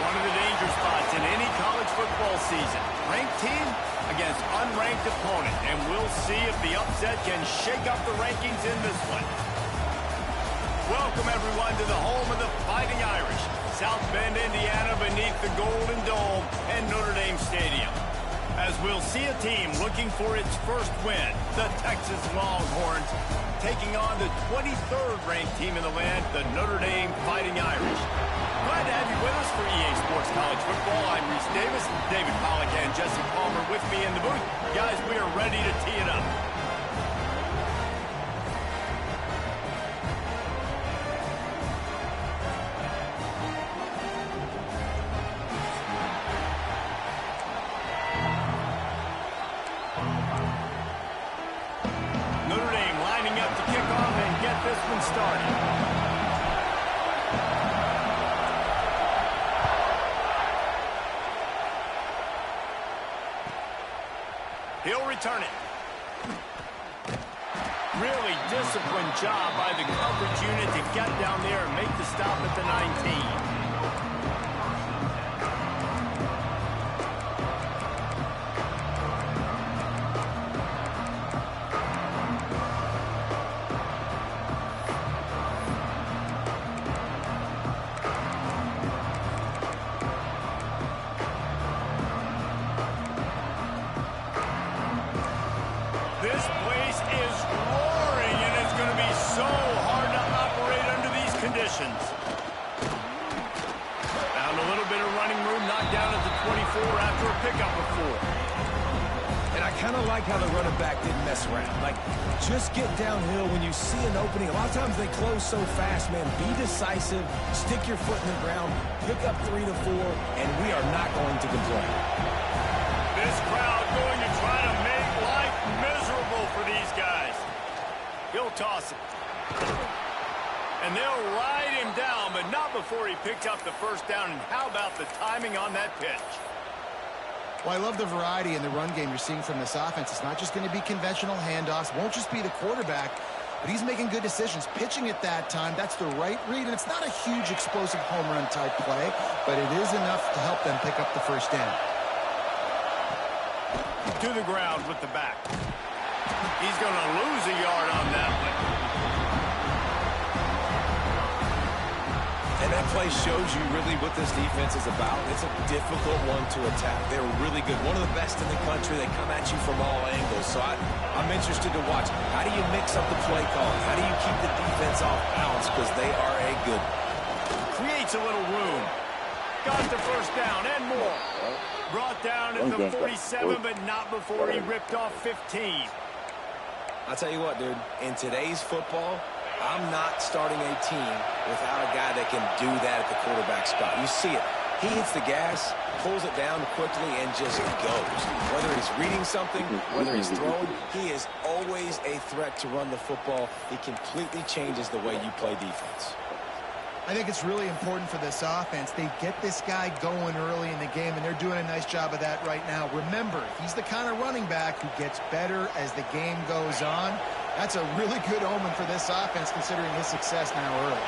One of the danger spots in any college football season. Ranked team against unranked opponent. And we'll see if the upset can shake up the rankings in this one. Welcome, everyone, to the home of the Fighting Irish. South Bend, Indiana, beneath the Golden Dome and Notre Dame Stadium. As we'll see a team looking for its first win, the Texas Longhorns, taking on the 23rd ranked team in the land, the Notre Dame Fighting Irish. Glad to have you with us for EA Sports College Football. I'm Reese Davis, David Pollack and Jesse Palmer with me in the booth. Guys, we are ready to tee it up. Notre Dame lining up to kick off and get this one started. He'll return it. Really disciplined job by the coverage unit to get down there and make the stop at the 19. This place is roaring, and it's going to be so hard to operate under these conditions. Found a little bit of running room, knocked down at the 24 after a pickup of 4. And I kind of like how the running back didn't mess around. Like, just get downhill when you see an opening. A lot of times they close so fast, man. Be decisive, stick your foot in the ground, pick up 3 to 4, and we are not going to complain. This crowd going to try to make life miserable for these guys. He'll toss it. And they'll ride him down, but not before he picked up the first down. And how about the timing on that pitch? Well, I love the variety in the run game you're seeing from this offense. It's not just going to be conventional handoffs. Won't just be the quarterback, but he's making good decisions. Pitching at that time, that's the right read. And it's not a huge explosive home run type play, but it is enough to help them pick up the first down. To the ground with the back. He's going to lose a yard on that one. And that play shows you really what this defense is about. It's a difficult one to attack. They're really good. One of the best in the country. They come at you from all angles. So I'm interested to watch. How do you mix up the play calling? How do you keep the defense off balance? Because they are a good one. Creates a little room. Got the first down and more. Brought down at the 47, but not before he ripped off 15. I'll tell you what, dude. In today's football, I'm not starting a team without a guy that can do that at the quarterback spot. You see it. He hits the gas, pulls it down quickly, and just goes. Whether he's reading something, whether he's throwing, he is always a threat to run the football. He completely changes the way you play defense. I think it's really important for this offense. They get this guy going early in the game, and they're doing a nice job of that right now. Remember, he's the kind of running back who gets better as the game goes on. That's a really good omen for this offense, considering his success now early.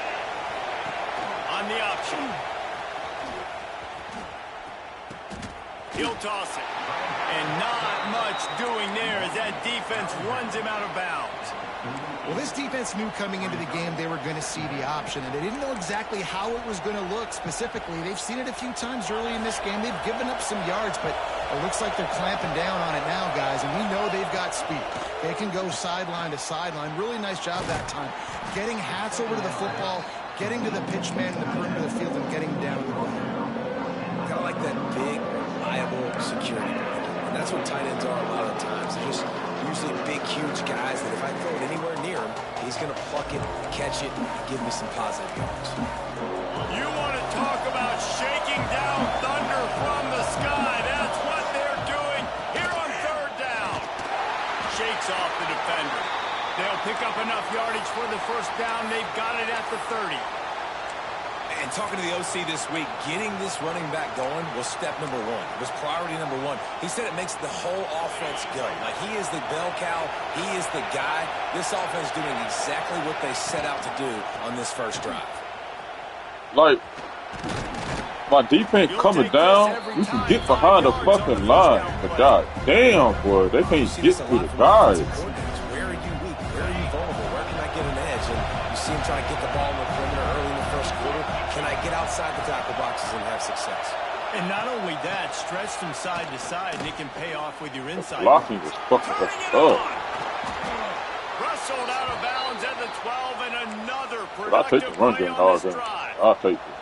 On the option. He'll toss it. And not much doing there as that defense runs him out of bounds. Well, this defense knew coming into the game they were going to see the option, and they didn't know exactly how it was going to look specifically. They've seen it a few times early in this game. They've given up some yards, but it looks like they're clamping down on it now, guys, and we know they've got speed. They can go sideline to sideline. Really nice job that time. Getting hats over to the football, getting to the pitch man in the perimeter of the field, and getting down to the ground. Kind of like that big, reliable security blanket. And that's what tight ends are a lot of the times. They're just usually big, huge guys that if I throw it anywhere near him, he's going to pluck it, catch it, and give me some positive yards. You want to talk about shaking down thunder from the sky. That's what they're doing here on third down. Shakes off the defender. They'll pick up enough yardage for the first down. They've got it at the 30. And talking to the OC this week, getting this running back going was step number one. It was priority number one. He said it makes the whole offense go. Like, he is the bell cow. He is the guy. This offense doing exactly what they set out to do on this first drive. Like, my defense coming down, we can get behind the fucking line. But god damn, boy, they can't get through the guys. Where are you weak? Where are you vulnerable? Where can I get an edge? And you see him trying to get the ball in the perimeter early in the first quarter. Can I get outside the tackle boxes and have success? And not only that, stretched from side to side, and it can pay off with your inside. Blocking is fucking us up. Wrestled out of bounds at the 12, and another I'll take the productive run play game on hard. this drive. I'll take it.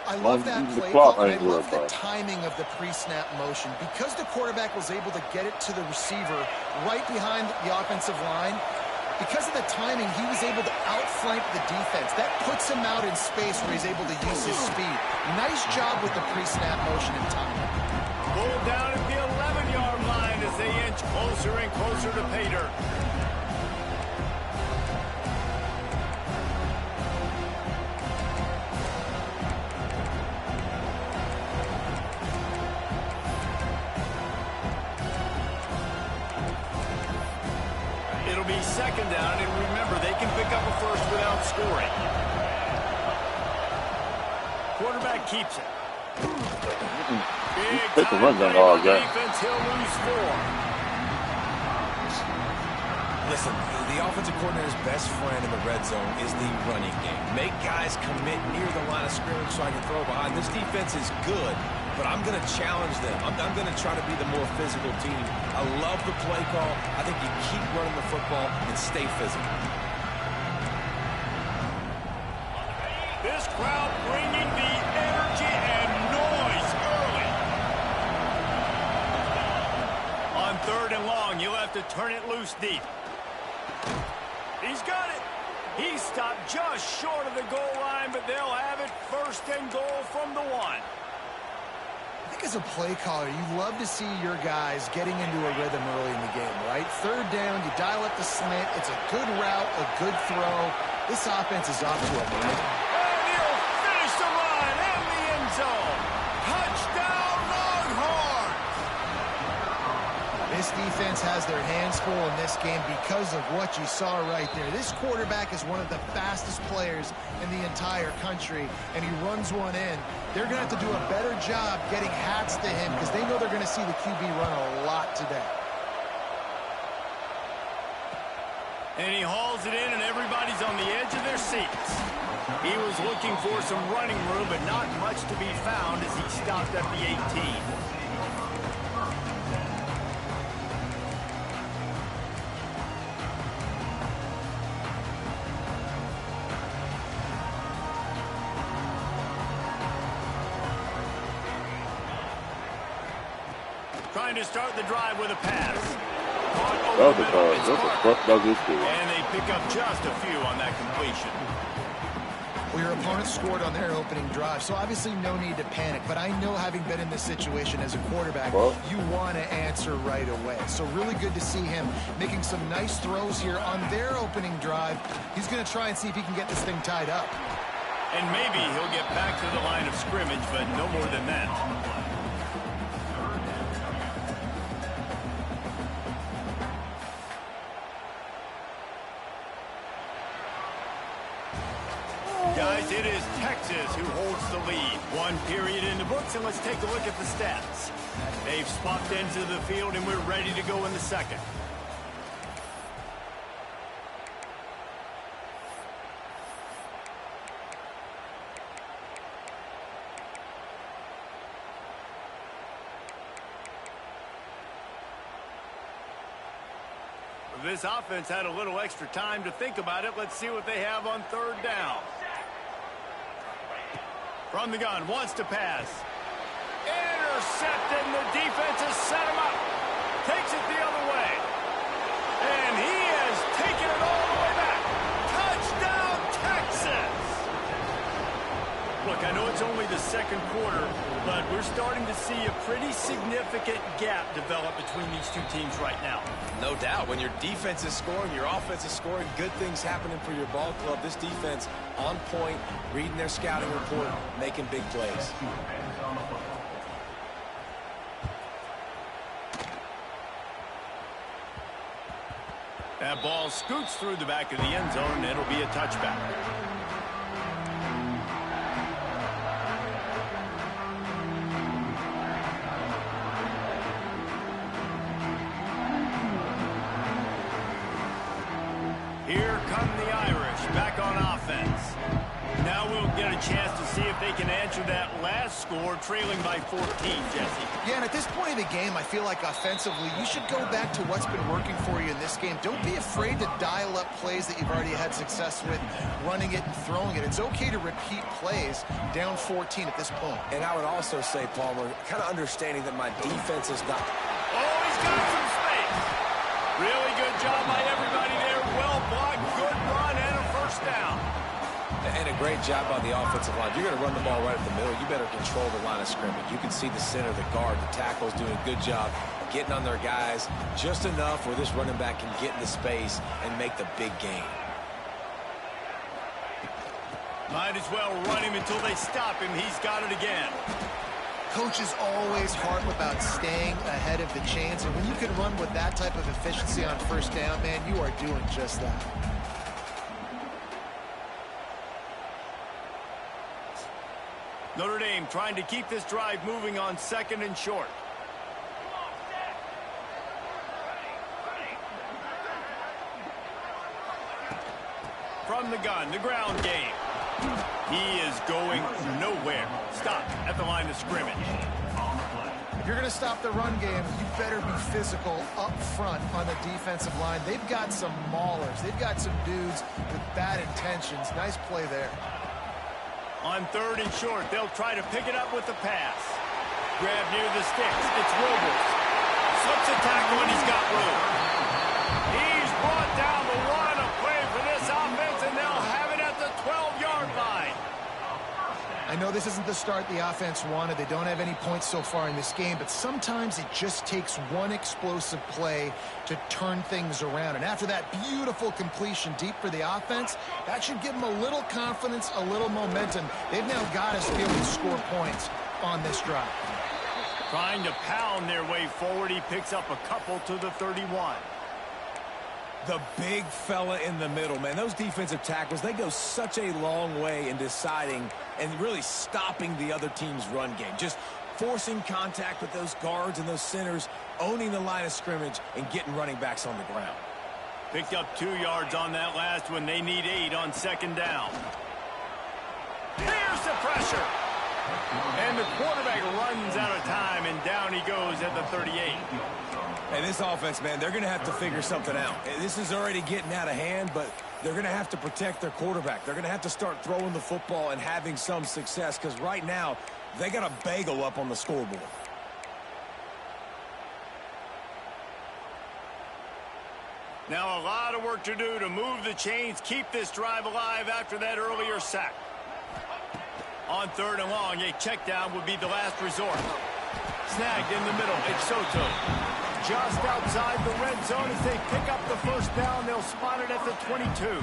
I love that The play clock call, and I ain't love worried the about. timing of the pre-snap motion. Because the quarterback was able to get it to the receiver right behind the offensive line, because of the timing, he was able to outflank the defense. That puts him out in space where he's able to use his speed. Nice job with the pre-snap motion and timing. Pulled down at the 11-yard line as they inch closer and closer to pay dirt. It'll be second down, and remember, they can pick up a first without scoring. Quarterback keeps it. Big Take the run time gun all game. defense, he'll lose 4. Listen, the offensive coordinator's best friend in the red zone is the running game. Make guys commit near the line of scrimmage so I can throw behind. This defense is good, but I'm going to challenge them. I'm going to try to be the more physical team. I love the play call. I think you keep running the football and stay physical. This crowd bringing the energy and noise early. On third and long, you'll have to turn it loose deep. He's got it. He stopped just short of the goal line, but they'll have it first and goal from the 1. I think as a play caller, you love to see your guys getting into a rhythm early in the game, right? Third down, you dial up the slant. It's a good route, a good throw. This offense is off to a minute. And he'll finish the run in the end zone. Touchdown, Longhorns! This defense has their hands full in this game because of what you saw right there. This quarterback is one of the fastest players in the entire country, and he runs one in. They're going to have to do a better job getting hats to him because they know they're going to see the QB run a lot today. And he hauls it in, and everybody's on the edge of their seats. He was looking for some running room, but not much to be found as he stopped at the 18. Trying to start the drive with a pass. That was a pass. That was good. And they pick up just a few on that completion. Well, your opponent scored on their opening drive, so obviously no need to panic. But I know, having been in this situation as a quarterback, you want to answer right away. So really good to see him making some nice throws here on their opening drive. He's going to try and see if he can get this thing tied up. And maybe he'll get back to the line of scrimmage, but no more than that. Guys, it is Texas who holds the lead. One period in the books, and let's take a look at the stats. They've swapped ends of the field, and we're ready to go in the second. This offense had a little extra time to think about it. Let's see what they have on third down. From the gun, wants to pass. Intercepted, and the defense has set him up. Takes it the other way. And he has taken it all the way back. Touchdown, Texas! Look, I know it's only the second quarter, but we're starting to see a pretty significant gap develop between these two teams right now. No doubt. When your defense is scoring, your offense is scoring, good things happening for your ball club. This defense on point, reading their scouting report, making big plays. That ball scoots through the back of the end zone, and it'll be a touchback. Here come the Irish back on offense. Now we'll get a chance to see if they can answer that last score, trailing by 14, Jesse. Yeah, and at this point of the game, I feel like offensively, you should go back to what's been working for you in this game. Don't be afraid to dial up plays that you've already had success with, running it and throwing it. It's okay to repeat plays down 14 at this point. And I would also say, Palmer, kind of understanding that my defense is not... Oh, he's got some space. Really good job by everybody there. Well blocked, good run, and a first down. And a great job by the offensive line. You're going to run the ball right at the middle. You better control the line of scrimmage. You can see the center, the guard, the tackle's doing a good job getting on their guys just enough where this running back can get into space and make the big gain. Might as well run him until they stop him. He's got it again. Coach is always hard about staying ahead of the chains, and when you can run with that type of efficiency on first down, man, you are doing just that. Notre Dame trying to keep this drive moving on second and short. From the gun, the ground game. He is going nowhere. Stop at the line of scrimmage. If you're going to stop the run game, you better be physical up front on the defensive line. They've got some maulers. They've got some dudes with bad intentions. Nice play there. On third and short, they'll try to pick it up with the pass. Grab near the sticks. It's Robles. Slips a tackle, and he's got room. He's brought down the line of play for this offense, and they'll have it at the 12-yard line. I know this isn't the start the offense wanted. They don't have any points so far in this game, but sometimes it just takes one explosive play to turn things around. And after that beautiful completion deep for the offense, that should give them a little confidence, a little momentum. They've now got us to be able to score points on this drive. Trying to pound their way forward. He picks up a couple to the 31. The big fella in the middle, man. Those defensive tackles, they go such a long way in deciding and really stopping the other team's run game. Just forcing contact with those guards and those centers, owning the line of scrimmage, and getting running backs on the ground. Picked up 2 yards on that last one. They need 8 on second down. Here's the pressure. And the quarterback runs out of time, and down he goes at the 38. And this offense, man, they're going to have to figure something out. This is already getting out of hand, but they're going to have to protect their quarterback. They're going to have to start throwing the football and having some success, because right now, they got a bagel up on the scoreboard. Now a lot of work to do to move the chains, keep this drive alive after that earlier sack. On third and long, a check down would be the last resort. Snagged in the middle, it's Soto. Just outside the red zone as they pick up the first down. They'll spot it at the 22.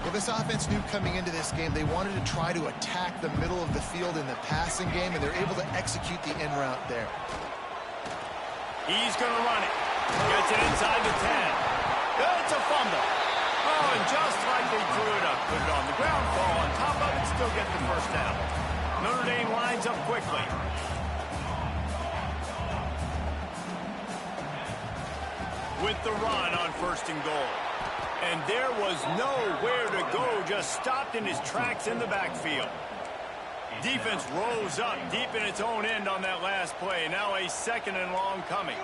Well, this offense knew coming into this game they wanted to try to attack the middle of the field in the passing game, and they're able to execute the in route there. He's going to run it. Gets it inside the 10. It's a fumble. Oh, and just like they threw it up, put it on the ground, fall on top of it, still get the first down. Notre Dame lines up quickly. With the run on 1st and goal. And there was nowhere to go, just stopped in his tracks in the backfield. Defense rose up deep in its own end on that last play. Now a 2nd and long coming.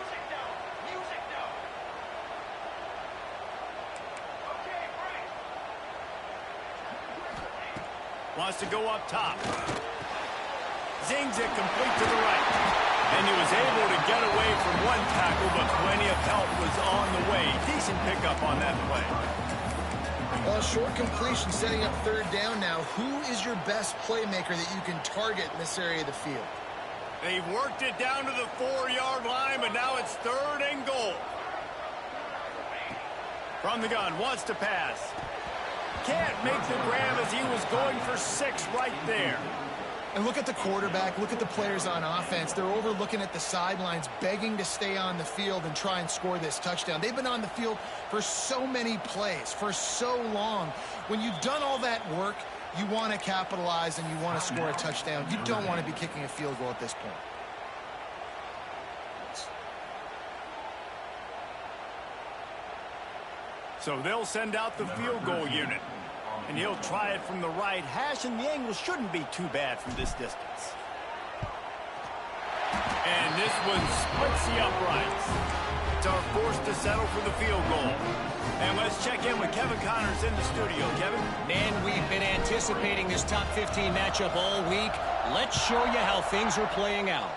Wants to go up top. Zings it complete to the right. And he was able to get away from one tackle, but plenty of help was on the way. Decent pickup on that play. Well, a short completion setting up 3rd down now. Who is your best playmaker that you can target in this area of the field? They've worked it down to the 4-yard line, but now it's 3rd and goal. From the gun, wants to pass. Can't make the grab as he was going for 6 right there. And look at the quarterback, look at the players on offense. They're overlooking at the sidelines, begging to stay on the field and try and score this touchdown. They've been on the field for so many plays, for so long. When you've done all that work, you want to capitalize and you want to score a touchdown. You don't want to be kicking a field goal at this point. So they'll send out the field goal unit. And he'll try it from the right hash, and the angle shouldn't be too bad from this distance. And this one splits the uprights. It's our force to settle for the field goal. And let's check in with Kevin Connors in the studio. Kevin? Man, we've been anticipating this top 15 matchup all week. Let's show you how things are playing out.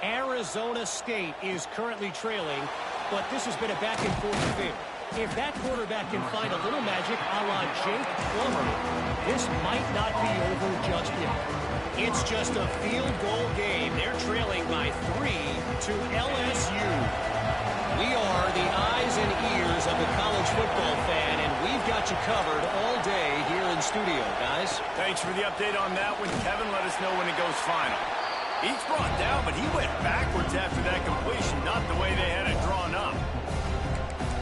Arizona State is currently trailing, but this has been a back-and-forth affair. If that quarterback can find a little magic a la Jake Plummer, this might not be over just yet. It's just a field goal game. They're trailing by 3 to LSU. We are the eyes and ears of the college football fan, and we've got you covered all day here in studio, guys. Thanks for the update on that one, Kevin. Let us know when it goes final. He's brought down, but he went backwards after that completion, not the way they had it drawn up.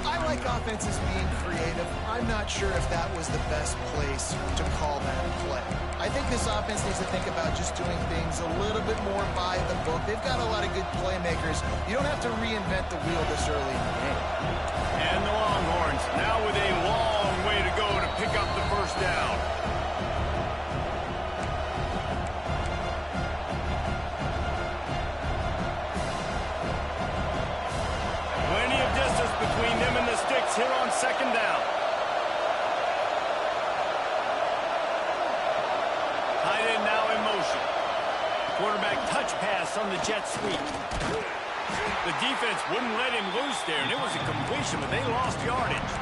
I like offenses being creative. I'm not sure if that was the best place to call that play. I think this offense needs to think about just doing things a little bit more by the book. They've got a lot of good playmakers. You don't have to reinvent the wheel this early in the game. And the Longhorns now with a long way to go to pick up the first down. Between them and the sticks here on 2nd down. Tight end now in motion. Quarterback touch pass on the jet sweep. The defense wouldn't let him loose there, and it was a completion, but they lost yardage.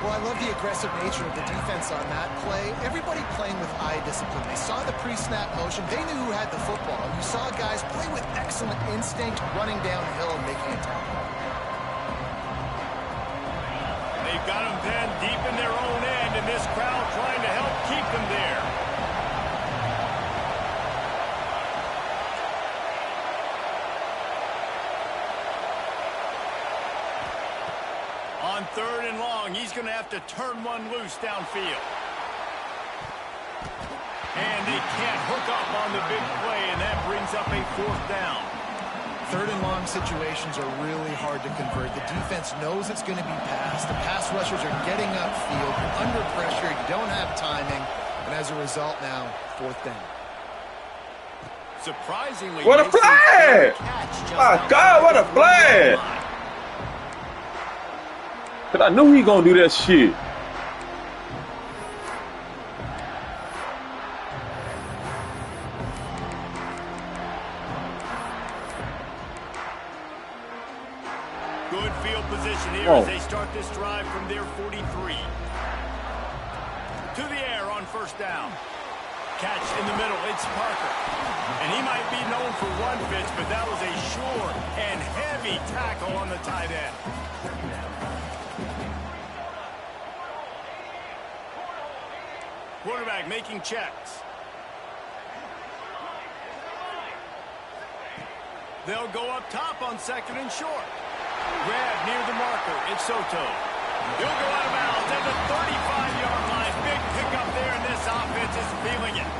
Well, I love the aggressive nature of the defense on that play. Everybody playing with eye discipline. They saw the pre-snap motion. They knew who had the football. You saw guys play with excellent instinct, running downhill and making a tackle. They've got them pinned deep in their own end, and this crowd trying to help keep them there. On 3rd and long, he's going to have to turn one loose downfield. And they can't hook up on the big play, and that brings up a 4th down. 3rd and long situations are really hard to convert. The defense knows it's going to be passed. The pass rushers are getting upfield. You're under pressure. You don't have timing. And as a result now, 4th down. Surprisingly, what a play! My God, what a play! Because I knew he going to do that shit. Good field position here as they start this drive from their 43. To the air on 1st down. Catch in the middle, it's Parker. And he might be known for run fits, but that was a sure and heavy tackle on the tight end. Quarterback making checks. They'll go up top on 2nd and short. Grab near the marker. It's Soto. He'll go out of bounds at the 35-yard line. Big pickup there, and this offense is feeling it.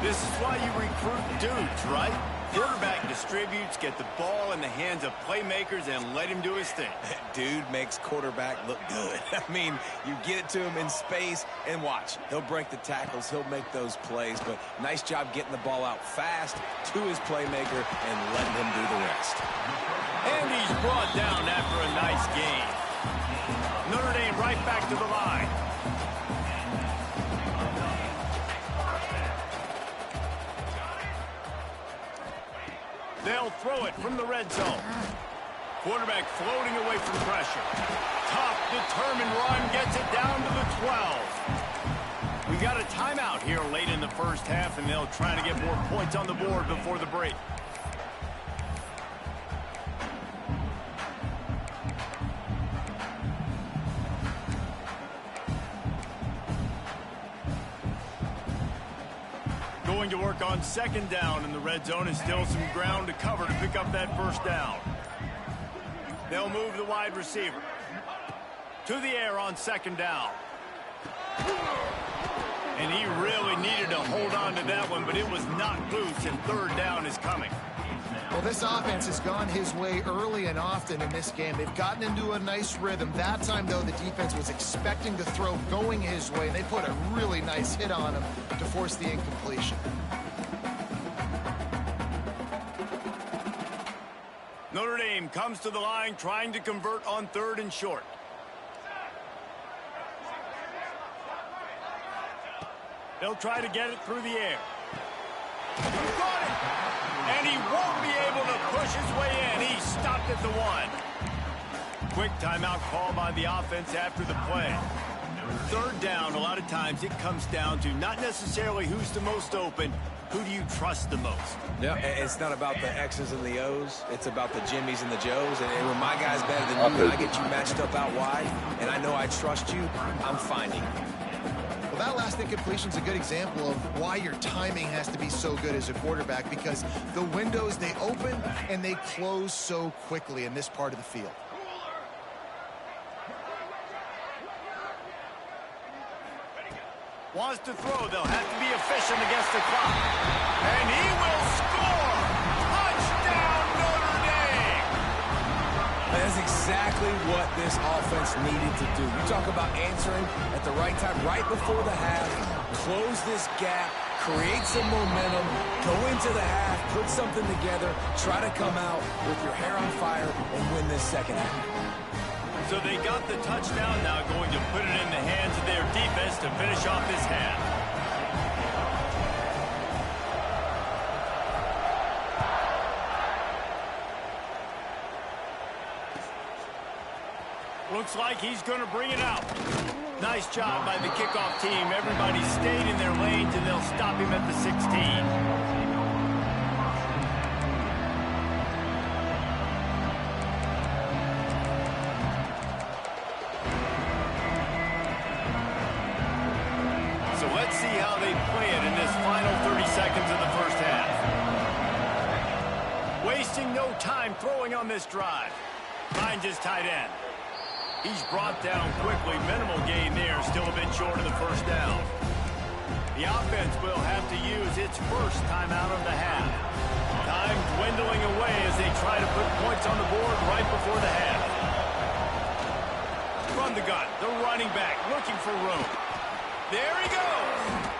This is why you recruit dudes, right? Quarterback distributes, get the ball in the hands of playmakers, and let him do his thing. Dude makes quarterback look good. I mean, you get it to him in space, and watch. He'll break the tackles. He'll make those plays, but nice job getting the ball out fast to his playmaker and letting him do the rest. And he's brought down after a nice game. Notre Dame right back to the line. They'll throw it from the red zone. Quarterback floating away from pressure. Tough, determined run gets it down to the 12. We got a timeout here late in the first half, and they'll try to get more points on the board before the break. Going to work on 2nd down in the red zone, and still some ground to cover to pick up that first down. They'll move the wide receiver to the air on 2nd down. And he really needed to hold on to that one, but it was not loose, and 3rd down is coming. Well, this offense has gone his way early and often in this game. They've gotten into a nice rhythm. That time, though, the defense was expecting the throw going his way. They put a really nice hit on him to force the incompletion. Notre Dame comes to the line trying to convert on 3rd and short. They'll try to get it through the air. He's got it! And he won't be able to push his way in. He stopped at the 1. Quick timeout call by the offense after the play. 3rd down, a lot of times it comes down to not necessarily who's the most open, who do you trust the most? Yeah, it's not about the X's and the O's. It's about the Jimmies and the Joes. And when my guy's better than you, and I get you matched up out wide, and I know I trust you, I'm finding you. Well, that last incompletion is a good example of why your timing has to be so good as a quarterback, because the windows, they open and they close so quickly in this part of the field. Wants to throw. They'll have to be efficient against the clock. And he will score! Touchdown, Notre Dame! That's exactly what this offense needed to do. You talk about answering at the right time, right before the half, close this gap, create some momentum, go into the half, put something together, try to come out with your hair on fire and win this second half. So they got the touchdown, now going to put it in the hands of their defense to finish off this half. Looks like he's going to bring it out. Nice job by the kickoff team. Everybody stayed in their lanes, and they'll stop him at the 16. Let's see how they play it in this final 30 seconds of the first half. Wasting no time throwing on this drive. Finds his tight end. He's brought down quickly. Minimal gain there. Still a bit short of the first down. The offense will have to use its first timeout of the half. Time dwindling away as they try to put points on the board right before the half. From the gun, the running back looking for room. There he goes.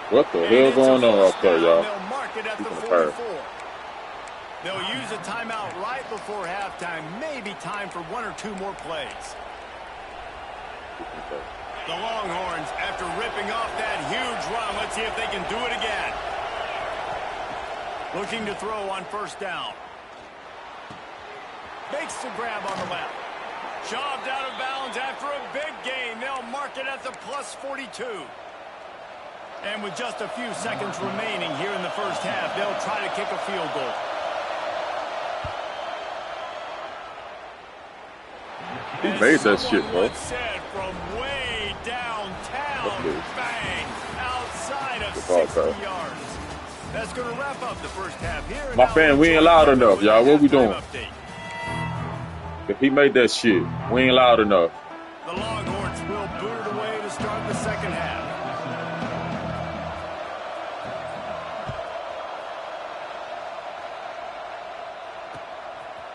What the hell going on out there, y'all? They'll mark it at the 44. They'll use a timeout right before halftime. Maybe time for 1 or 2 more plays. The Longhorns, after ripping off that huge run, let's see if they can do it again. Looking to throw on 1st down. Makes the grab on the left. Shoved out of bounds after a big gain. They'll mark it at the plus 42. And with just a few seconds remaining here in the first half, they'll try to kick a field goal. Who made that shit, bro? Said from way downtown, bang, 60 Okay. yards. That's going to wrap up the first half here. My fan, we ain't loud enough, y'all. What we doing? If he made that shit, we ain't loud enough. The Longhorns will boot it away to start the second half.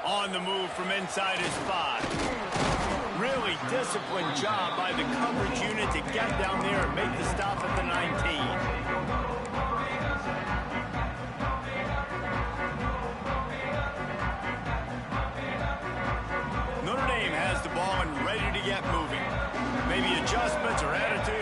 On the move from inside his 5. Really disciplined job by the coverage unit to get down there and make the stop at the 19. Notre Dame has the ball and ready to get moving. Maybe adjustments or attitude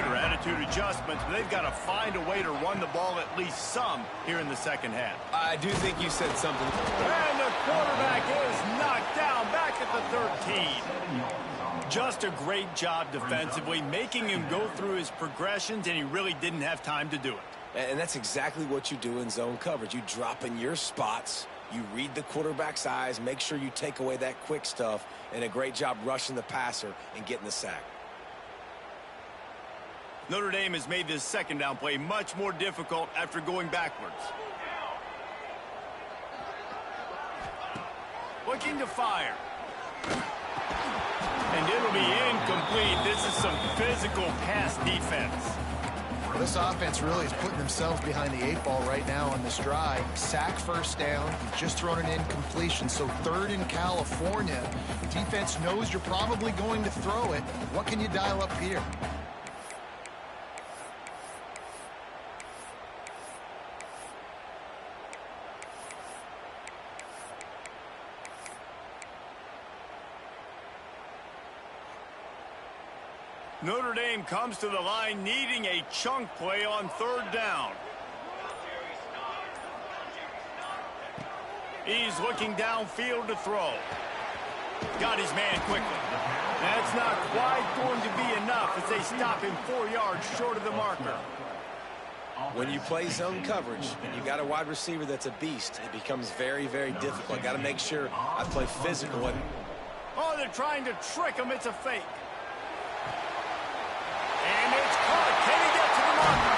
adjustments, but they've got to find a way to run the ball at least some here in the second half. I do think you said something. And the quarterback is knocked down back at the 13. Just a great job defensively, making him go through his progressions, and he really didn't have time to do it. And that's exactly what you do in zone coverage. You drop in your spots, you read the quarterback's eyes, make sure you take away that quick stuff, and a great job rushing the passer and getting the sack. Notre Dame has made this second down play much more difficult after going backwards. Looking to fire. And it'll be incomplete. This is some physical pass defense. Well, this offense really is putting themselves behind the 8 ball right now on this drive. Sack first down. You've just thrown an incompletion. So 3rd in California. Defense knows you're probably going to throw it. What can you dial up here? Notre Dame comes to the line needing a chunk play on 3rd down. He's looking downfield to throw. Got his man quickly. That's not quite going to be enough as they stop him 4 yards short of the marker. When you play zone coverage and you got a wide receiver that's a beast, it becomes very, very difficult. Got to make sure I play physical. Oh, they're trying to trick him. It's a fake. And it's caught. Can he get to the marker?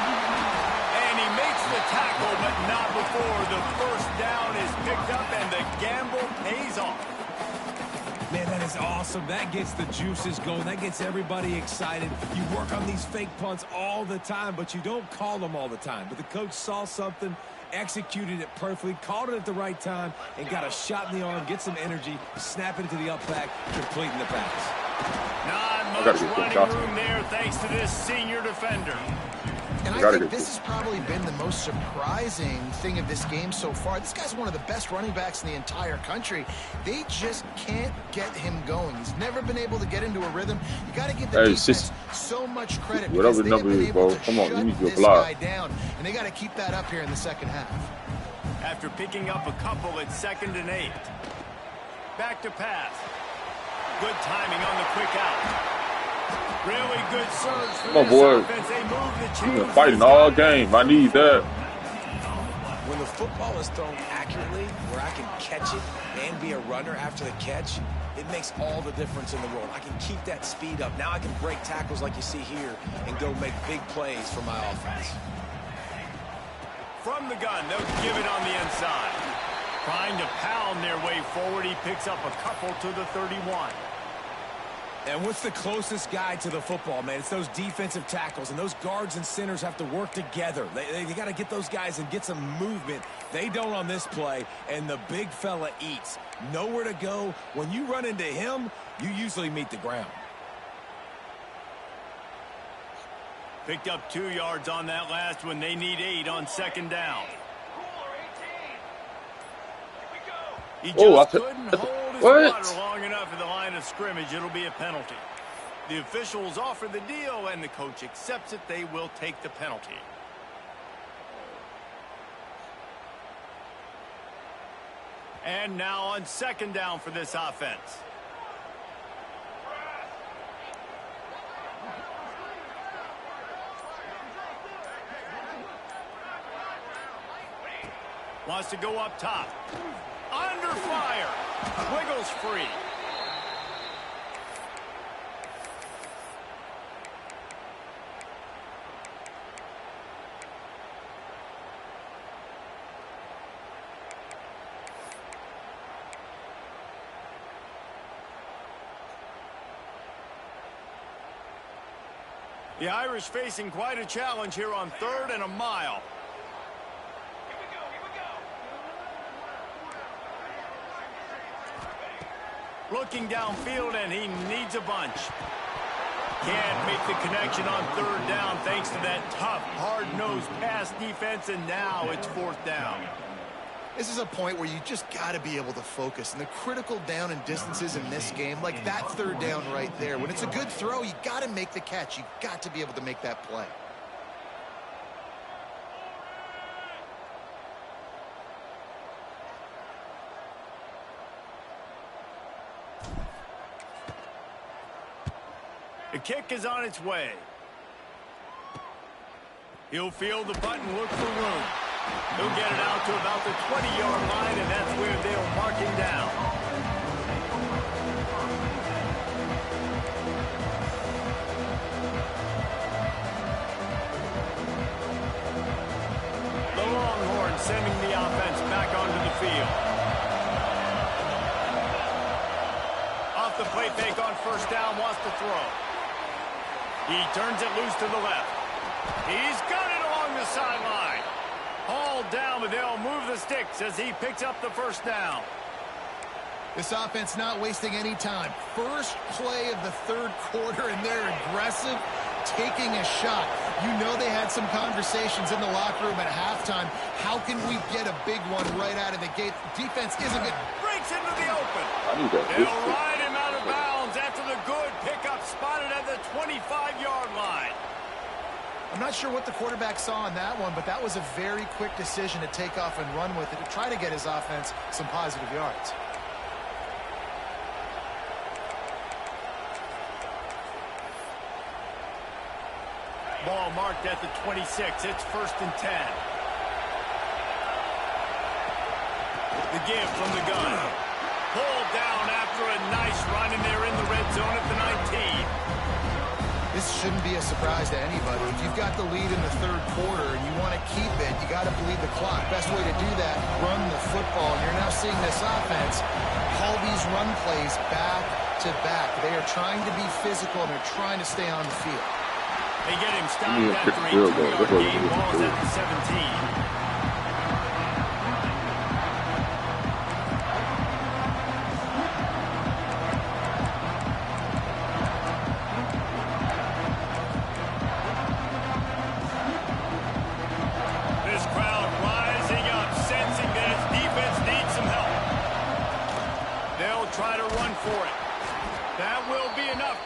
And he makes the tackle, but not before the first down is picked up and the gamble pays off. Man, that is awesome. That gets the juices going. That gets everybody excited. You work on these fake punts all the time, but you don't call them all the time. But the coach saw something, executed it perfectly, called it at the right time, and got a shot in the arm, get some energy, snap it into the up back, completing the pass. Not much running room there thanks to this senior defender. And I think this has probably been the most surprising thing of this game so far. This guy's one of the best running backs in the entire country. They just can't get him going. He's never been able to get into a rhythm. You got to give the defense so much credit because they have been able to shut this guy down. And they got to keep that up here in the second half. After picking up a couple at 2nd and 8. Back to pass. Good timing on the quick out. Really good surge for this offense. They move the chains. He's been fighting all game. I need that. When the football is thrown accurately, where I can catch it and be a runner after the catch, it makes all the difference in the world. I can keep that speed up. Now I can break tackles like you see here and go make big plays for my offense. From the gun, they'll give it on the inside. Trying to pound their way forward. He picks up a couple to the 31. And what's the closest guy to the football, man? It's those defensive tackles, and those guards and centers have to work together. They got to get those guys and get some movement. They don't on this play, and the big fella eats. Nowhere to go. When you run into him, you usually meet the ground. Picked up 2 yards on that last one. They need 8 on 2nd down. He just couldn't hold his water long enough in the line of scrimmage. It'll be a penalty. The officials offer the deal, and the coach accepts it. They will take the penalty. And now on 2nd down for this offense. Wants to go up top. Under fire. Wiggles free. The Irish facing quite a challenge here on 3rd and a mile. Looking downfield, and he needs a bunch. Can't make the connection on 3rd down thanks to that tough, hard-nosed pass defense, and now it's 4th down. This is a point where you just got to be able to focus. And the critical down and distances in this game, like that 3rd down right there, when it's a good throw, you got to make the catch. You got to be able to make that play. The kick is on its way. He'll field the punt and look for room. He'll get it out to about the 20-yard line, and that's where they'll mark him down. The Longhorns sending the offense back onto the field. Off the play fake on 1st down, wants to throw. He turns it loose to the left. He's got it along the sideline. Hauled down, but they'll move the sticks as he picks up the 1st down. This offense not wasting any time. First play of the 3rd quarter, and they're aggressive, taking a shot. You know they had some conversations in the locker room at halftime. How can we get a big one right out of the gate? Defense isn't good. Breaks into the open. They'll ride him out of bounds after the good pickup spotted at the 25-yard line. I'm not sure what the quarterback saw on that one, but that was a very quick decision to take off and run with it to try to get his offense some positive yards. Ball marked at the 26. It's 1st and 10. The give from the gun. Pulled down after a nice run, and they're in the red zone at the 19. This shouldn't be a surprise to anybody. If you've got the lead in the 3rd quarter and you want to keep it, you got to bleed the clock. Best way to do that, run the football. And you're now seeing this offense call these run plays back to back. They are trying to be physical, and they're trying to stay on the field. They get him stopped after a 2-yard gain. Ball's at the 17.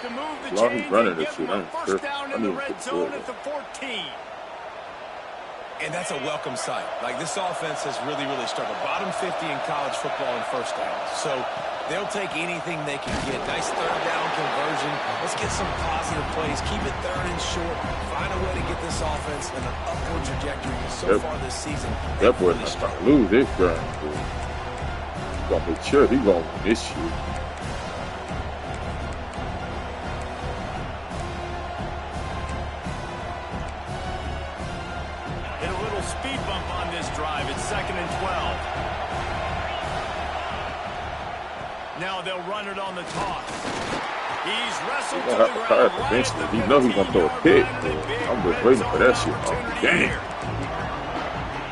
To move the chains and get them a 1st down in the red zone at the 14. And that's a welcome sight. Like, this offense has really struggled. Bottom 50 in college football in 1st downs. So they'll take anything they can get. Nice 3rd down conversion. Let's get some positive plays. Keep it 3rd and short. Find a way to get this offense in an upward trajectory. So far this season, that boy's not going to lose this game. He's going to make sure he's going to win this year. Speed bump on this drive. It's 2nd and 12. Now they'll run it on the toss. He's wrestled to the ground. Eventually, he knows he's gonna throw a pick. I'm just waiting for that shit. Oh, damn.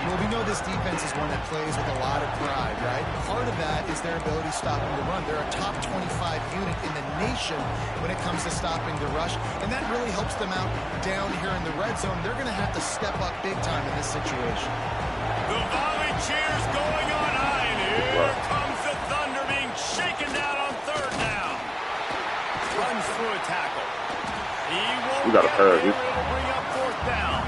Well, we know this defense is one that plays with a lot of pride, right? Part of that is their ability stopping the run. They're a top 25 unit in the nation when it comes to stopping the rush, and that really helps them out down here in the red zone. They're going to have to step up big time in this situation. The volley cheers going on high, and here comes the Thunder being shaken down on 3rd down. Runs through a tackle. He won't we got to pair this. It'll bring up 4th down.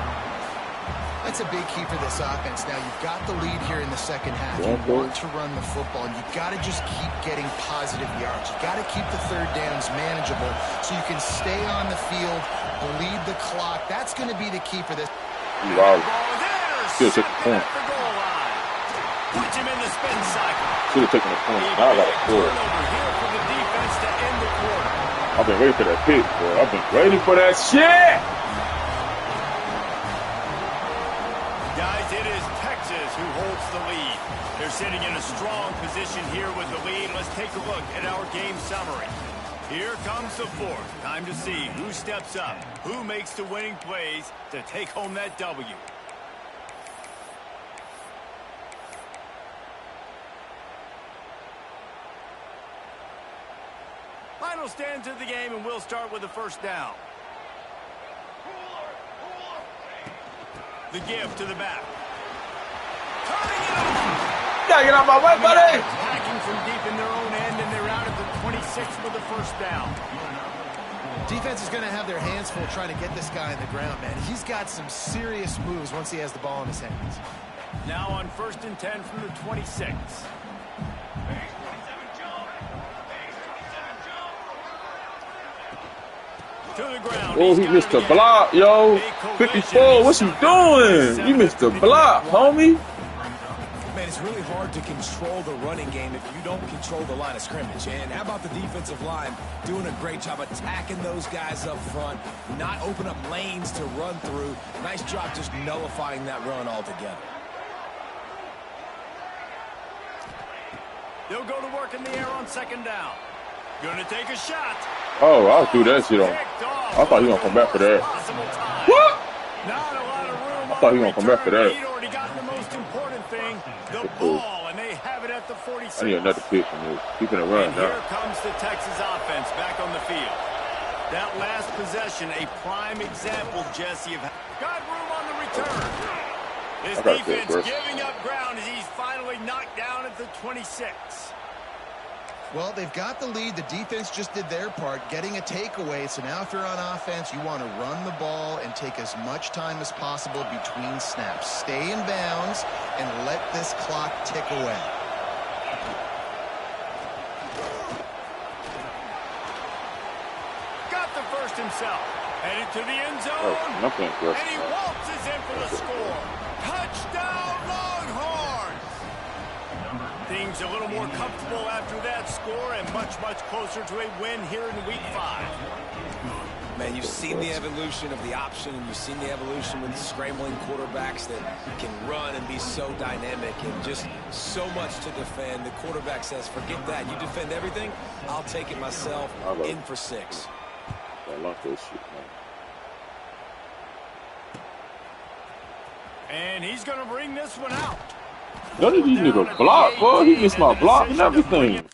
That's a big key for this offense. Now, you've got the lead here in the 2nd half. You want to run the football, and you've got to just keep getting positive yards. You've got to keep the 3rd downs manageable so you can stay on the field, bleed the clock. That's going to be the key for this. Wow. Should have taken the point. Puts him in the spin cycle. Should have taken the point. Now I got to score. Here for the defense to end the quarter. I've been waiting for that pick, boy. I've been waiting for that shit. It is Texas who holds the lead. They're sitting in a strong position here with the lead. Let's take a look at our game summary. Here comes the fourth. Time to see who steps up, who makes the winning plays to take home that W. Final stands of the game, and we'll start with the first down. The give to the back. Turning it off. Gotta get out my way, buddy. Attacking from deep in their own end, and they're out at the 26 with the first down. Defense is going to have their hands full trying to get this guy on the ground, man. He's got some serious moves once he has the ball in his hands. Now on 1st and 10 from the 26. To the ground. Oh, he missed the block, yo. 54, what's he doing? You missed the block, homie. Man, it's really hard to control the running game if you don't control the line of scrimmage. And how about the defensive line doing a great job attacking those guys up front, not open up lanes to run through. Nice job just nullifying that run altogether. They'll go to work in the air on 2nd down. Gonna take a shot. Oh, I'll do that shit on. I thought he was gonna come back for that. What? Not a lot of room. I thought he was gonna come back for that. He'd already gotten the most important thing, the ball, and they have it at the 46. I need another pick from this. Keeping it running now. Here comes the Texas offense back on the field. That last possession, a prime example, Jesse, of got room on the return. This defense giving up ground as he's finally knocked down at the 26. Well, they've got the lead. The defense just did their part, getting a takeaway. So now if you're on offense, you want to run the ball and take as much time as possible between snaps. Stay in bounds and let this clock tick away. Got the first himself. Headed to the end zone. And he waltzes in for the score. Touchdown, Longhorns! Things a little more comfortable after that score and much, much closer to a win here in Week 5. Man, you've seen the evolution of the option, and you've seen the evolution with scrambling quarterbacks that can run and be so dynamic and just so much to defend. The quarterback says, forget that. You defend everything, I'll take it myself. In for 6. I like this shit, man. And he's going to bring this one out. None of these niggas block, boy. He missed my block and everything.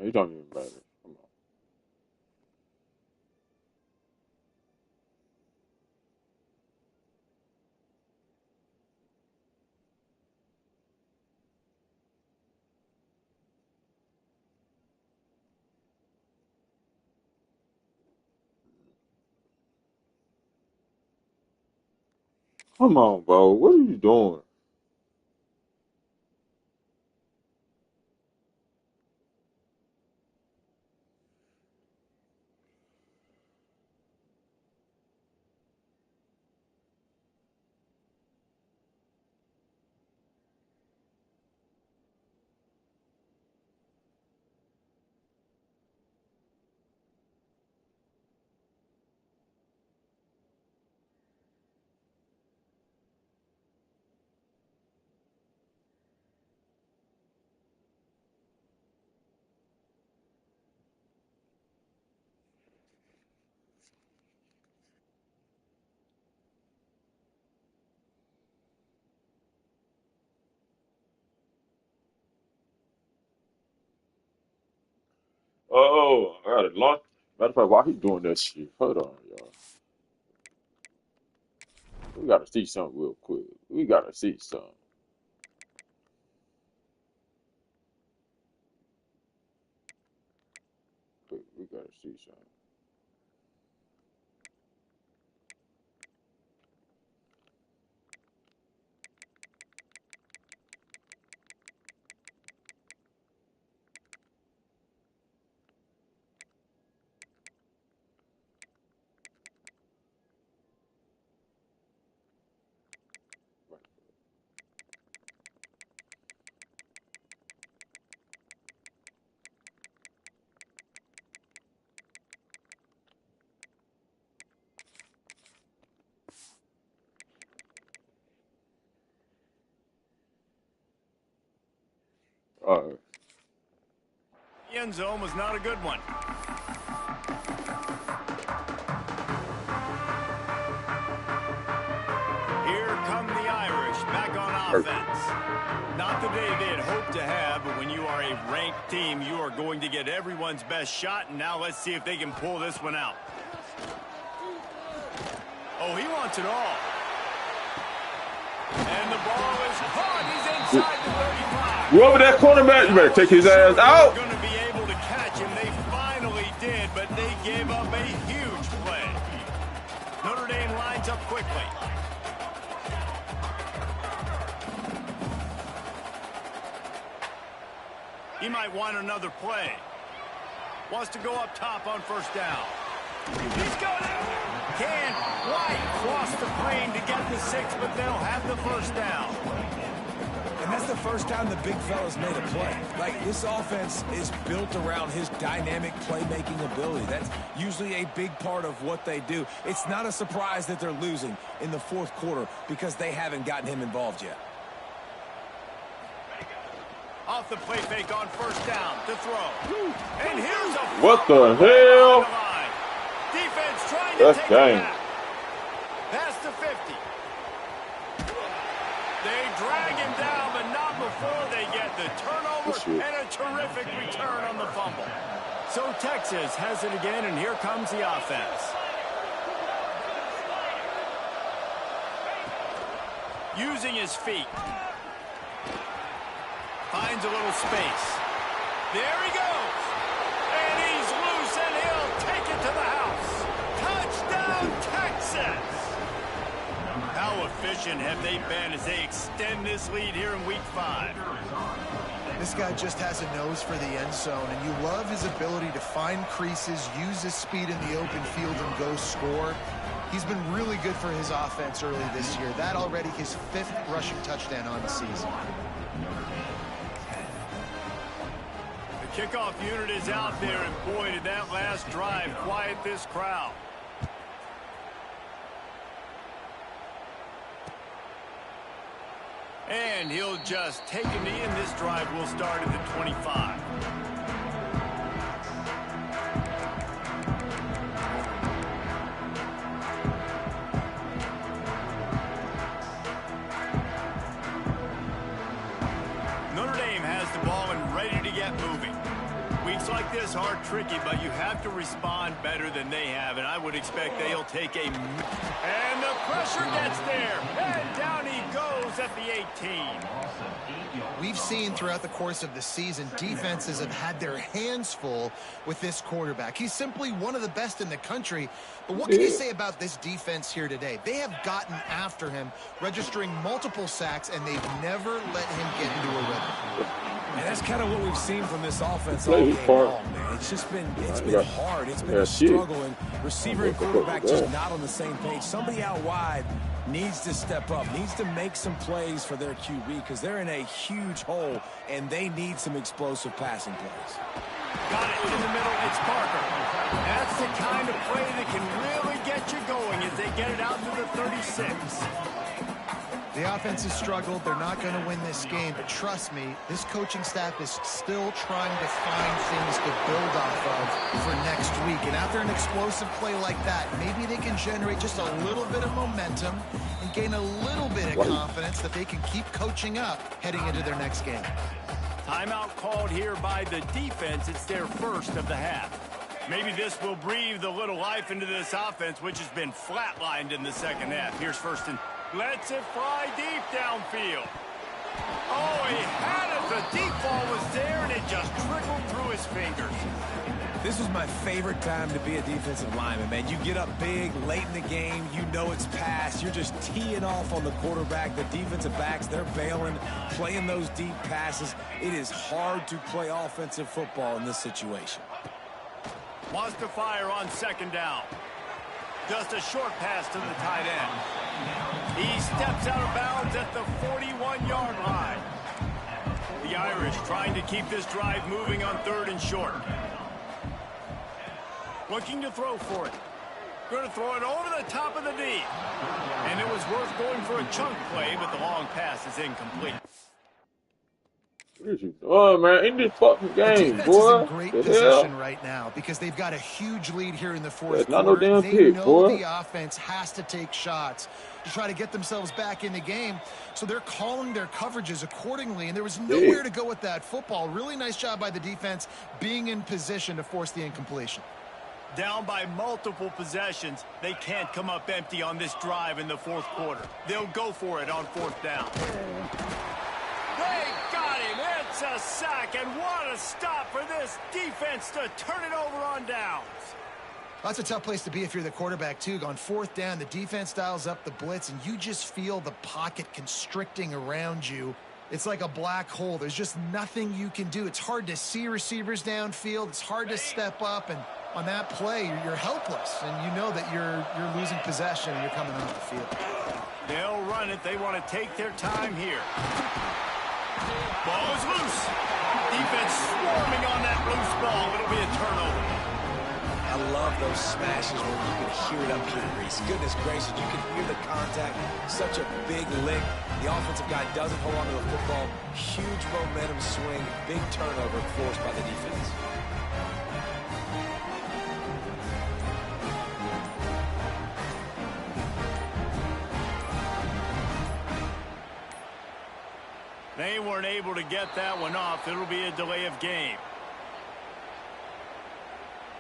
He don't even matter. Come on. Come on, bro. What are you doing? Oh, I got a lot. Matter of fact, why he doing that shit? Hold on, y'all. We gotta see something real quick. We gotta see something. We gotta see something. The end zone was not a good one. Here come the Irish back on offense. Not the day they had hoped to have, but when you are a ranked team, you are going to get everyone's best shot, and now let's see if they can pull this one out. Oh, he wants it all. And the ball is caught. He's inside the 35. Whoever that cornerback, you better take his ass out. Going to be able to catch him. They finally did, but they gave up a huge play. Notre Dame lines up quickly. He might want another play. Wants to go up top on first down. He's got it. Can't quite cross the plane to get the 6, but they'll have the first down. And that's the first time the big fella's made a play. Like, this offense is built around his dynamic playmaking ability. That's usually a big part of what they do. It's not a surprise that they're losing in the fourth quarter because they haven't gotten him involved yet. Off the play fake on first down to throw. And here's a... What the hell? Defense trying to take it back. Past the 50. They drag him down, but not before they get the turnover and a terrific return on the fumble. So Texas has it again, and here comes the offense. Using his feet. Finds a little space. There he goes. And he's loose, and he'll take it to the house. Touchdown, Texas! How efficient have they been as they extend this lead here in Week 5? This guy just has a nose for the end zone, and you love his ability to find creases, use his speed in the open field, and go score. He's been really good for his offense early this year. That already his 5th rushing touchdown on the season. Kickoff unit is out there, and boy, did that last drive quiet this crowd. And he'll just take a knee, and this drive will start at the 25. Notre Dame has the ball and ready to get moving. Weeks like this are tricky, but you have to respond better than they have, and I would expect they'll take a... And the pressure gets there, and down he goes at the 18. We've seen throughout the course of the season, defenses have had their hands full with this quarterback. He's simply one of the best in the country, but what can you say about this defense here today? They have gotten after him, registering multiple sacks, and they've never let him get into a rhythm. And that's kind of what we've seen from this offense all game long, man. It's been hard. It's been a struggle, and receiver and quarterback just not on the same page. Somebody out wide needs to step up, needs to make some plays for their QB because they're in a huge hole, and they need some explosive passing plays. Got it in the middle. It's Parker. That's the kind of play that can really get you going as they get it out to the 36. The offense has struggled. They're not going to win this game, but trust me, this coaching staff is still trying to find things to build off of for next week. And after an explosive play like that, maybe they can generate just a little bit of momentum and gain a little bit of confidence that they can keep coaching up heading into their next game. Timeout called here by the defense. It's their first of the half. Maybe this will breathe a little life into this offense, which has been flatlined in the second half. Here's first and... Lets it fly deep downfield. Oh, he had it. The deep ball was there, and it just trickled through his fingers. This was my favorite time to be a defensive lineman, man. You get up big, late in the game. You know it's past. You're just teeing off on the quarterback. The defensive backs, they're bailing, playing those deep passes. It is hard to play offensive football in this situation. Wants to fire on second down. Just a short pass to the tight end. He steps out of bounds at the 41-yard line. The Irish trying to keep this drive moving on 3rd and short. Looking to throw for it. Going to throw it over the top of the D. And it was worth going for a chunk play, but the long pass is incomplete. What you doing, man? In this fucking The game, defense is in boy. great The position hell? right now because they've got a huge lead here in the That's fourth not no quarter. damn They pick, know boy. the offense has to take shots to try to get themselves back in the game, so they're calling their coverages accordingly, and there was nowhere Pick. to go with that football. Really nice job by the defense being in position to force the incompletion. Down by multiple possessions, they can't come up empty on this drive in the fourth quarter. They'll go for it on fourth down. They got him. It's a sack, and what a stop for this defense to turn it over on downs. That's a tough place to be if you're the quarterback, too. On fourth down, the defense dials up the blitz, and you just feel the pocket constricting around you. It's like a black hole. There's just nothing you can do. It's hard to see receivers downfield. It's hard to step up, and on that play, you're helpless, and you know that you're losing possession and you're coming off the field. They'll run it. They want to take their time here. Ball is loose. Defense swarming on that loose ball. It'll be a turnover. I love those smashes where you can hear it up here, Reese. Goodness gracious, you can hear the contact. Such a big lick. The offensive guy doesn't hold on to the football. Huge momentum swing. Big turnover forced by the defense. They weren't able to get that one off. It'll be a delay of game.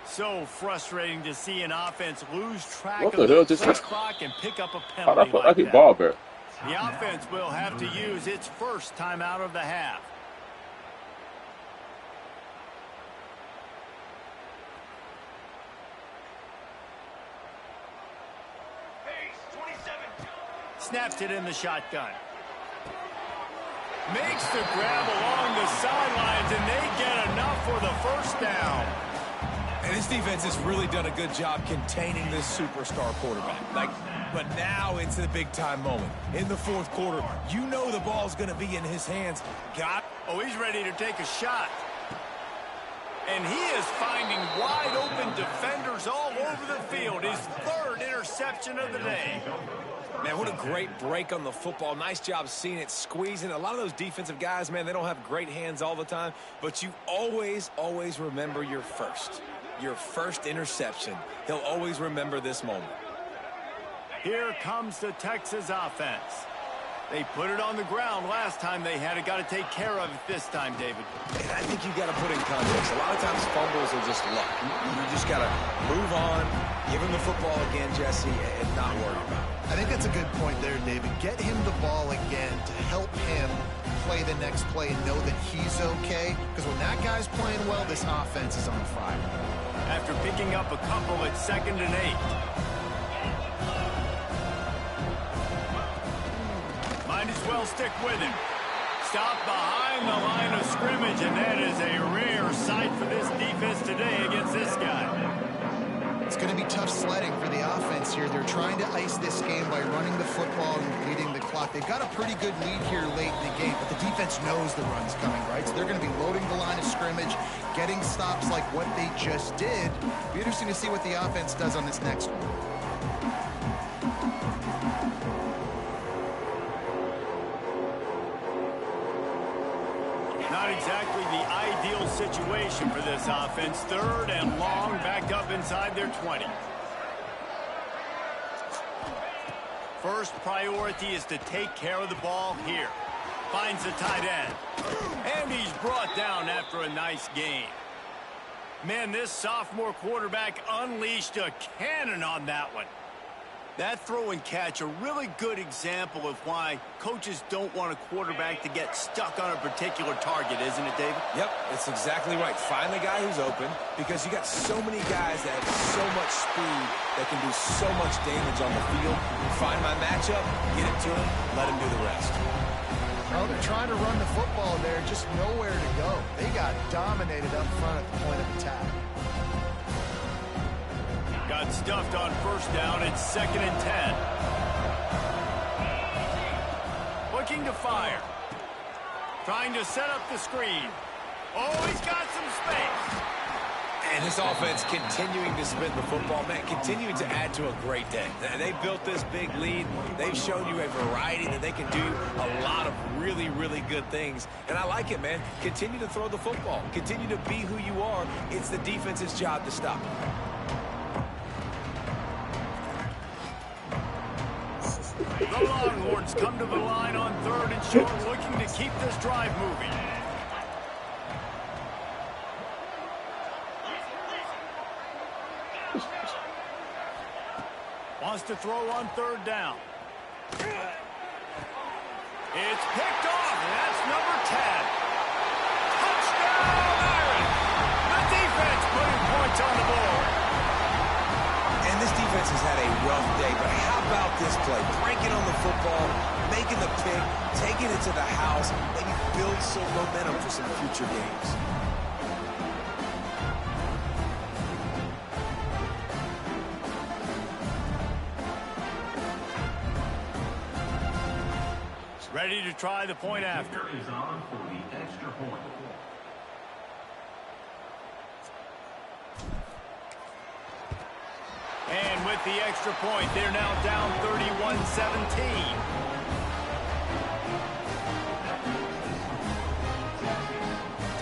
So frustrating to see an offense lose track What of the hell the just clock and pick up a how penalty I like get that. ball back? The offense will have to use its first time out of the half. Snaps it in the shotgun. Makes the grab along the sidelines, and they get enough for the first down. And this defense has really done a good job containing this superstar quarterback. But now into the big-time moment. In the fourth quarter, you know the ball's going to be in his hands. Oh, he's ready to take a shot. And he is finding wide-open defenders all over the field. His third interception of the day. Man, what a great break on the football. Nice job seeing it, squeezing. A lot of those defensive guys, man, they don't have great hands all the time. But you always, always remember your first interception. He'll always remember this moment. Here comes the Texas offense. They put it on the ground last time they had it. Got to take care of it this time, David. And I think you got to put in context. A lot of times fumbles are just luck. You just got to move on, give him the football again, Jesse, and not worry about it. I think that's a good point there, David. Get him the ball again to help him play the next play and know that he's okay. Because when that guy's playing well, this offense is on fire. After picking up a couple at 2nd and 8. Might as well stick with him. Stop behind the line of scrimmage, and that is a rare sight for this defense today against this guy. It's going to be tough sledding for the offense here. They're trying to ice this game by running the football and bleeding the clock. They've got a pretty good lead here late in the game, but the defense knows the run's coming, right? So they're going to be loading the line of scrimmage, getting stops like what they just did. Be interesting to see what the offense does on this next one. Not exactly the ideal situation for this offense. 3rd and long, back up inside their 20. First priority is to take care of the ball here. Finds the tight end. And he's brought down after a nice gain. Man, this sophomore quarterback unleashed a cannon on that one. That throw and catch, a really good example of why coaches don't want a quarterback to get stuck on a particular target, isn't it, David? Yep, that's exactly right. Find the guy who's open because you got so many guys that have so much speed that can do so much damage on the field. Find my matchup, get it to him, let him do the rest. Well, they're trying to run the football there, just nowhere to go. They got dominated up front at the point of attack. Got stuffed on first down. It's 2nd and 10. Looking to fire. Trying to set up the screen. Oh, he's got some space. And this offense continuing to spin the football, man, continuing to add to a great day. They built this big lead. They've shown you a variety that they can do a lot of really, really good things. And I like it, man. Continue to throw the football. Continue to be who you are. It's the defense's job to stop. The Longhorns come to the line on 3rd and short, looking to keep this drive moving. Wants to throw on 3rd down. It's picked off, and that's number 10. Touchdown, Irish! The defense putting points on the board. And this defense has had a rough day, but how about this play? Breaking on the football, making the pick, taking it to the house, maybe build some momentum for some future games. Ready to try the point after. Is on for the extra point. And with the extra point, they're now down 31-17.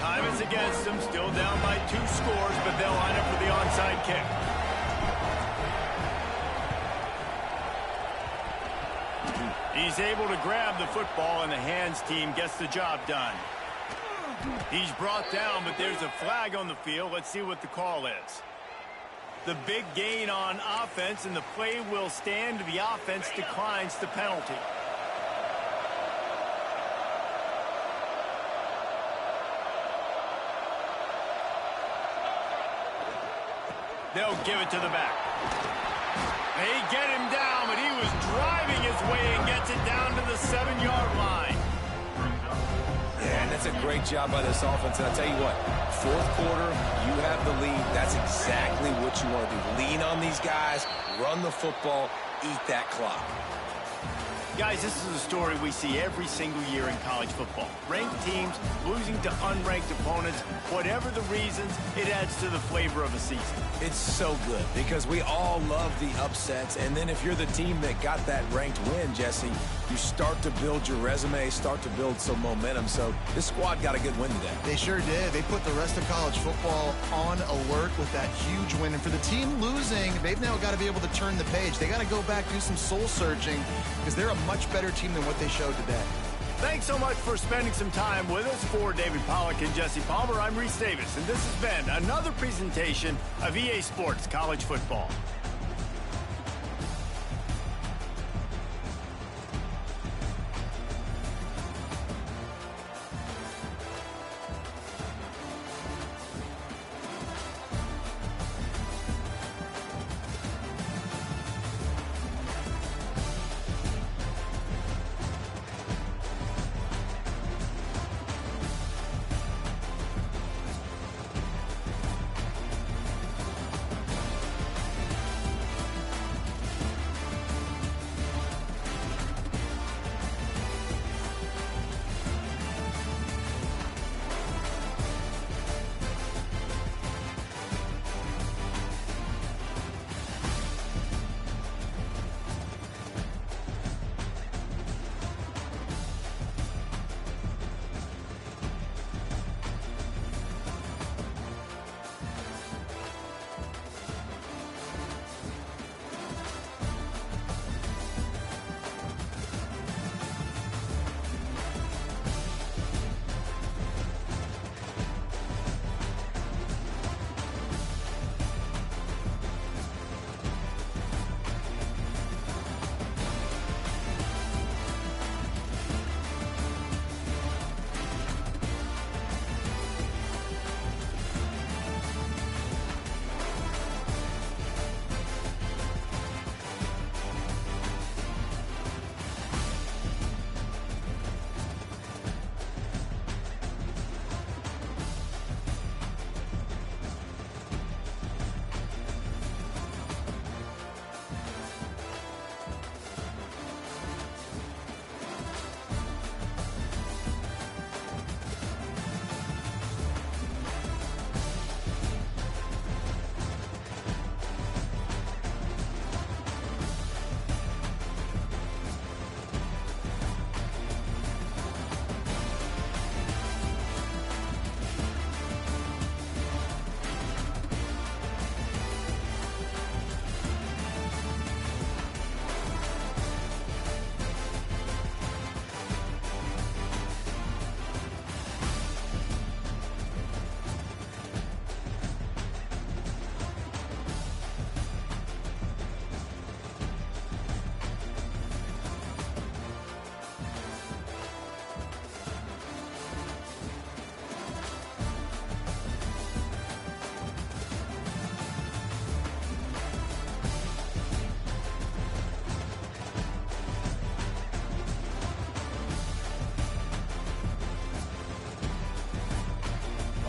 Time is against them, still down by 2 scores, but they'll line up for the onside kick. He's able to grab the football, and the hands team gets the job done. He's brought down, but there's a flag on the field. Let's see what the call is. The big gain on offense, and the play will stand. The offense declines the penalty. They'll give it to the back. They get him down, but he was driving his way and gets it down to the 7-yard line. Yeah, and that's a great job by this offense. And I'll tell you what, 4th quarter, you have the lead. That's exactly what you want to do. Lean on these guys, run the football, eat that clock. Guys, this is a story we see every single year in college football. Ranked teams losing to unranked opponents. Whatever the reasons, it adds to the flavor of a season. It's so good because we all love the upsets. And then if you're the team that got that ranked win, Jesse, you start to build your resume, start to build some momentum. So this squad got a good win today. They sure did. They put the rest of college football on alert with that huge win. And for the team losing, they've now got to be able to turn the page. They got to go back, do some soul searching, because they're a much better team than what they showed today. Thanks so much for spending some time with us. For David Pollack and Jesse Palmer, I'm Reese Davis, and this has been another presentation of EA Sports College Football.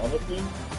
honestly.